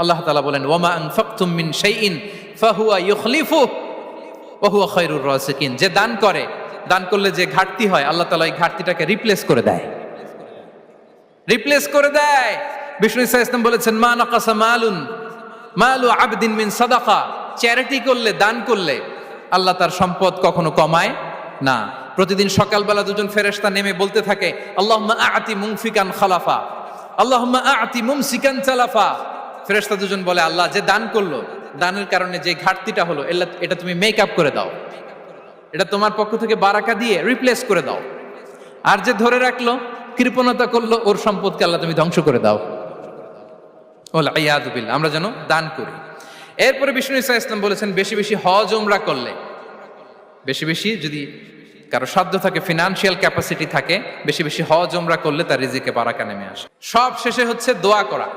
আল্লাহ তাআলা বলেন ওয়ামা আনফাকতুম মিন শাইইন ফাহুয়া ইউখলিফুহু ওয়া হুয়া খায়রুর রাসিকিন। যে দান করে, দান করলে যে ঘাটতি হয় আল্লাহ তাআলা এই ঘাটতিটাকে রিপ্লেস করে দেয়, রিপ্লেস করে দেয়। বিষ্ণু ইসা ইসলাম বলেছেন মা নাকাসা মালু আবদিন মিন সাদাকা। চ্যারিটি করলে, দান করলে আল্লাহ তার সম্পদ কখনো কমায় না। প্রতিদিন সকালবেলা দুজন ফেরেশতা নেমে বলতে থাকে আল্লাহুম্মা আ'তি মুনফিকান খালাফা, আল্লাহুম্মা আ'তি মুমসিকান চালাফা। ফেরেশতা দুজন বলে আল্লাহ, যে দান করলো, দানের কারণে যে ঘাটতিটা হলো এটা তুমি মেক আপ করে দাও, এটা তোমার পক্ষ থেকে বারাকা দিয়ে রিপ্লেস করে দাও। আর যে ধরে রাখলো, কৃপণতা করলো, ওর সম্পদকে আল্লাহ তুমি ধ্বংস করে দাও। ওয়াল ইয়াদু বিল্লাহ। আমরা যেন দান করি। এরপরে বিষ্ণু ইসা ইসলাম বলেছেন বেশি বেশি হজ উমরা করলে, বেশি বেশি যদি কারো সাধ্য থাকে, ফিনান্সিয়াল ক্যাপাসিটি থাকে, বেশি বেশি হজ উমরা করলে তার রিজিকে বারাকা নেমে আসে। সব শেষে হচ্ছে দোয়া করা।